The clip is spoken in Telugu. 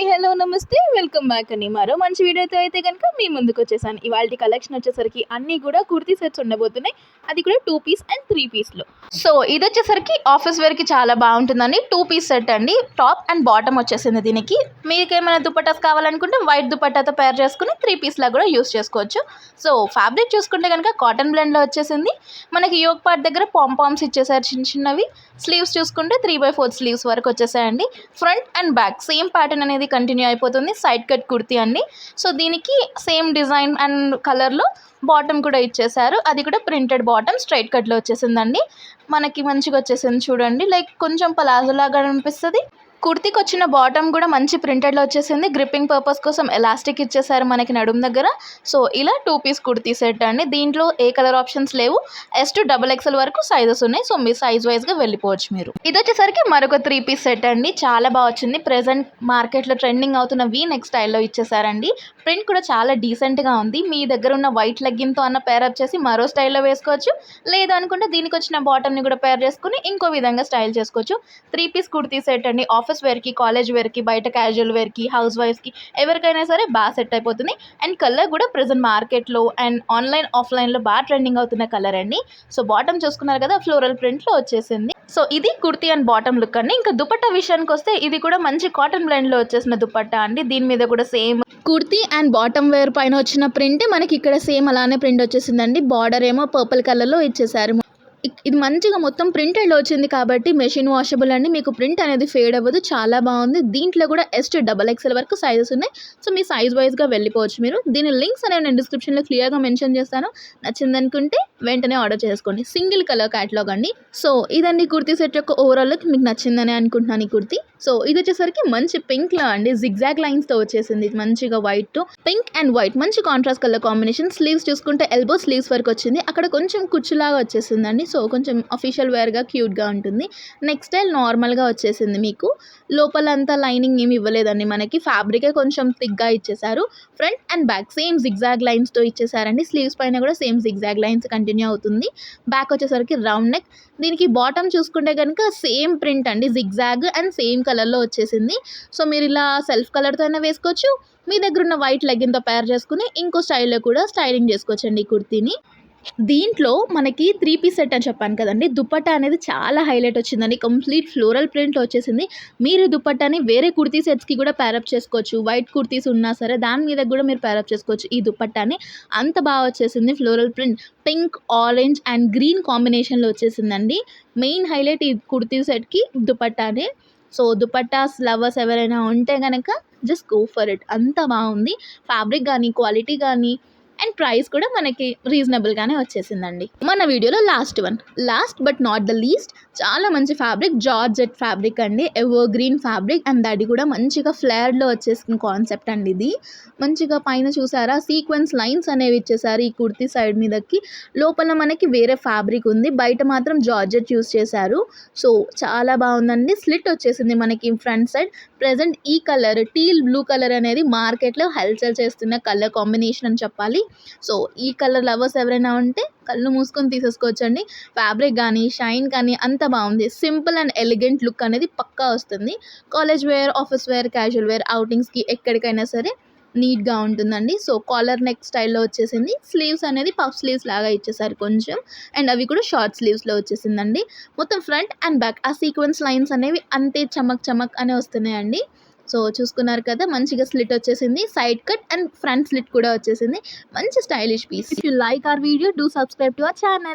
హలో నమస్తే వెల్కమ్ బ్యాక్ అండి. మరో మంచి వీడియోతో అయితే కనుక మీ ముందుకు వచ్చేసాను. ఇవాళ కలెక్షన్ వచ్చేసరికి అన్నీ కూడా కుర్తీ సెట్స్ ఉండబోతున్నాయి. అది కూడా 2 పీస్ అండ్ 3 పీస్లో. సో ఇది వచ్చేసరికి ఆఫీస్ వేర్కి చాలా బాగుంటుందండి. 2 పీస్ సెట్ అండి. టాప్ అండ్ బాటమ్ వచ్చేసింది దీనికి. మీకు ఏమైనా దుపట్టాస్ కావాలనుకుంటే వైట్ దుపట్టాతో పేర్ చేసుకుని 3 పీస్లా కూడా యూస్ చేసుకోవచ్చు. సో ఫ్యాబ్రిక్ చూసుకుంటే కనుక కాటన్ బ్లెండ్లో వచ్చేసింది. మనకి యోక్ పార్ట్ దగ్గర పాంపామ్స్ ఇచ్చేసారు చిన్న చిన్నవి. స్లీవ్స్ చూసుకుంటే 3/4 స్లీవ్స్ వరకు వచ్చేసాయండి. Front and back same pattern అనేది కంటిన్యూ అయిపోతుంది. సైడ్ కట్ కుర్తీ అండి. సో దీనికి సేమ్ డిజైన్ అండ్ కలర్లో బాటమ్ కూడా ఇచ్చేసారు. అది కూడా ప్రింటెడ్ బాటమ్ స్ట్రైట్ కట్లో వచ్చేసిందండి. మనకి మంచిగా వచ్చేసింది చూడండి. లైక్ కొంచెం పలాజో లాగా అనిపిస్తుంది. కుర్తీకి వచ్చిన బాటమ్ కూడా మంచి ప్రింటెడ్లో వచ్చేసింది. గ్రిప్పింగ్ పర్పస్ కోసం ఎలాస్టిక్ ఇచ్చేసారు మనకి నడుము దగ్గర. సో ఇలా 2 పీస్ కుర్తీ సెట్ అండి. దీంట్లో ఏ కలర్ ఆప్షన్స్ లేవు. S to XXL వరకు సైజెస్ ఉన్నాయి. సో మీ సైజ్ వైజ్గా వెళ్ళిపోవచ్చు మీరు. ఇది వచ్చేసరికి మరొక 3 పీస్ సెట్ అండి. చాలా బాగా వచ్చింది. ప్రెజెంట్ మార్కెట్లో ట్రెండింగ్ అవుతున్న వీ నెక్ స్టైల్లో ఇచ్చేసారండి. ప్రింట్ కూడా చాలా డీసెంట్గా ఉంది. మీ దగ్గర ఉన్న వైట్ లెగ్గిన్తో అన్న పేరప్ చేసి మరో స్టైల్లో వేసుకోవచ్చు. లేదు అనుకుంటే దీనికి వచ్చిన బాటమ్ని కూడా పేర్ చేసుకుని ఇంకో విధంగా స్టైల్ చేసుకోవచ్చు. 3 పీస్ కుర్తీ సెట్ అండి. ఆఫీస్ వేర్కి, కాలేజ్ వేర్కి, బయట క్యాజువల్ వేర్కి, హౌస్ వైఫ్కి ఎవరికైనా సరే బాగా సెట్ అయిపోతుంది. అండ్ కలర్ కూడా ప్రెజెంట్ మార్కెట్లో అండ్ ఆన్లైన్ ఆఫ్లైన్లో బాగా ట్రెండింగ్ అవుతున్న కలర్ అండి. సో బాటమ్ చూసుకున్నారు కదా, ఫ్లోరల్ ప్రింట్లో వచ్చేసింది. సో ఇది కుర్తీ అండ్ బాటమ్ లుక్ అండి. ఇంకా దుపట్టా విషయానికి వస్తే ఇది కూడా మంచి కాటన్ బ్లెండ్లో వచ్చేసిన దుపట్టా అండి. దీని మీద కూడా same kurti and bottom wear పైన వచ్చిన ప్రింట్ మనకి ఇక్కడ సేమ్ అలానే ప్రింట్ వచ్చేసిందండి. బార్డర్ ఏమో పర్పుల్ కలర్లో ఇచ్చేసారు. ఇది మంచిగా మొత్తం ప్రింటెడ్లో వచ్చింది కాబట్టి మెషిన్ వాషబుల్ అండి. మీకు ప్రింట్ అనేది ఫేడ్ అవ్వదు. చాలా బాగుంది. దీంట్లో కూడా S to XXL వరకు సైజెస్ ఉన్నాయి. సో మీ సైజ్ వైజ్గా వెళ్ళిపోవచ్చు మీరు. దీని లింక్స్ అనేవి నేను డిస్క్రిప్షన్లో క్లియర్గా మెన్షన్ చేస్తాను. నచ్చిందనుకుంటే వెంటనే ఆర్డర్ చేసుకోండి. సింగిల్ కలర్ క్యాటలాగ్ అండి. సో ఇదండి కుర్తీ సెట్ యొక్క ఓవరాల్ లుక్. మీకు నచ్చిందని అనుకుంటున్నాను ఈ కుర్తీ. సో ఇది వచ్చేసరికి మంచి పింక్లో అండి. జిగ్జాగ్ లైన్స్తో వచ్చేసింది. మంచిగా వైట్ పింక్ అండ్ వైట్ మంచి కాంట్రాస్ట్ కలర్ కాంబినేషన్. స్లీవ్స్ చూసుకుంటే ఎల్బో స్లీవ్స్ వరకు వచ్చింది. అక్కడ కొంచెం కుచ్చులాగా వచ్చేసిందండి. సో కొంచెం అఫీషియల్ వేర్గా క్యూట్గా ఉంటుంది. నెక్స్ట్ స్టైల్ నార్మల్గా వచ్చేసింది. మీకు లోపలంతా లైనింగ్ ఏమి ఇవ్వలేదండి. మనకి ఫ్యాబ్రికే కొంచెం థిక్గా ఇచ్చేసారు. Front and back same zigzag లైన్స్తో ఇచ్చేసారండి. స్లీవ్స్ పైన కూడా సేమ్ జిగ్జాగ్ లైన్స్ కంటిన్యూ అవుతుంది. బ్యాక్ వచ్చేసరికి రౌండ్ నెక్. దీనికి బాటమ్ చూసుకుంటే కనుక సేమ్ ప్రింట్ అండి. జిగ్జాగ్ అండ్ సేమ్ కలర్లో వచ్చేసింది. సో మీరు ఇలా సెల్ఫ్ కలర్తో అయినా వేసుకోవచ్చు. మీ దగ్గర ఉన్న వైట్ లెగ్గిన్తో పేర్ చేసుకుని ఇంకో స్టైల్లో కూడా స్టైలింగ్ చేసుకోవచ్చండి ఈ కుర్తీని. దీంట్లో మనకి 3 పీస్ సెట్ అని చెప్పాను కదండి. దుపట్టా అనేది చాలా హైలైట్ వచ్చిందండి. కంప్లీట్ ఫ్లోరల్ ప్రింట్ వచ్చేసింది. మీరు దుపట్టాని వేరే కుర్తీ సెట్స్కి కూడా పేరప్ చేసుకోవచ్చు. వైట్ కుర్తీస్ ఉన్నా సరే దాని మీద కూడా మీరు పేరప్ చేసుకోవచ్చు ఈ దుపట్టాని. అంత బాగా వచ్చేసింది. Floral print pink, orange and green కాంబినేషన్లో వచ్చేసిందండి. మెయిన్ హైలైట్ ఈ కుర్తీ సెట్కి దుపట్టానే. సో దుపట్టాస్ లవర్స్ ఎవరైనా ఉంటే కనుక జస్ట్ గో ఫర్ ఇట్. అంత బాగుంది. ఫ్యాబ్రిక్ కానీ, క్వాలిటీ కానీ అండ్ ప్రైస్ కూడా మనకి రీజనబుల్గానే వచ్చేసిందండి. మన వీడియోలో last but not the least చాలా మంచి ఫ్యాబ్రిక్, జార్జెట్ ఫ్యాబ్రిక్ అండి. ఎవర్ గ్రీన్ ఫ్యాబ్రిక్ అండ్ అది కూడా మంచిగా ఫ్లేర్లో వచ్చేసిన కాన్సెప్ట్ అండి. ఇది మంచిగా పైన చూసారా సీక్వెన్స్ లైన్స్ అనేవి ఇచ్చేసారు ఈ కుర్తీ సైడ్ మీదకి. లోపల మనకి వేరే ఫ్యాబ్రిక్ ఉంది. బయట మాత్రం జార్జెట్ యూస్ చేశారు. సో చాలా బాగుందండి. స్లిట్ వచ్చేసింది మనకి ఫ్రంట్ సైడ్. ప్రెజెంట్ ఈ కలర్ టీల్ బ్లూ కలర్ అనేది మార్కెట్లో హల్చల్ చేస్తున్న కలర్ కాంబినేషన్ అని చెప్పాలి. సో ఈ కలర్ లవర్స్ ఎవరైనా ఉంటే కళ్ళు మూసుకొని తీసేసుకోవచ్చండి. ఫ్యాబ్రిక్ కానీ, షైన్ కానీ అంత బాగుంది. సింపుల్ అండ్ ఎలిగెంట్ లుక్ అనేది పక్కా వస్తుంది. College wear, office wear, casual wear, అవుటింగ్స్కి ఎక్కడికైనా సరే నీట్గా ఉంటుందండి. సో కాలర్ నెక్ స్టైల్లో వచ్చేసింది. స్లీవ్స్ అనేది పఫ్ స్లీవ్స్ లాగా ఇచ్చేసారు కొంచెం. అండ్ అవి కూడా షార్ట్ స్లీవ్స్లో వచ్చేసిందండి. మొత్తం ఫ్రంట్ అండ్ బ్యాక్ ఆ సీక్వెన్స్ లైన్స్ అనేవి అంతే చమక్ చమక్ అనే వస్తున్నాయండి. సో చూసుకున్నారు కదా, మంచిగా స్లిట్ వచ్చేసింది. Side cut and front slit కూడా వచ్చేసింది. మంచి stylish piece. If you like our video, do subscribe to our channel.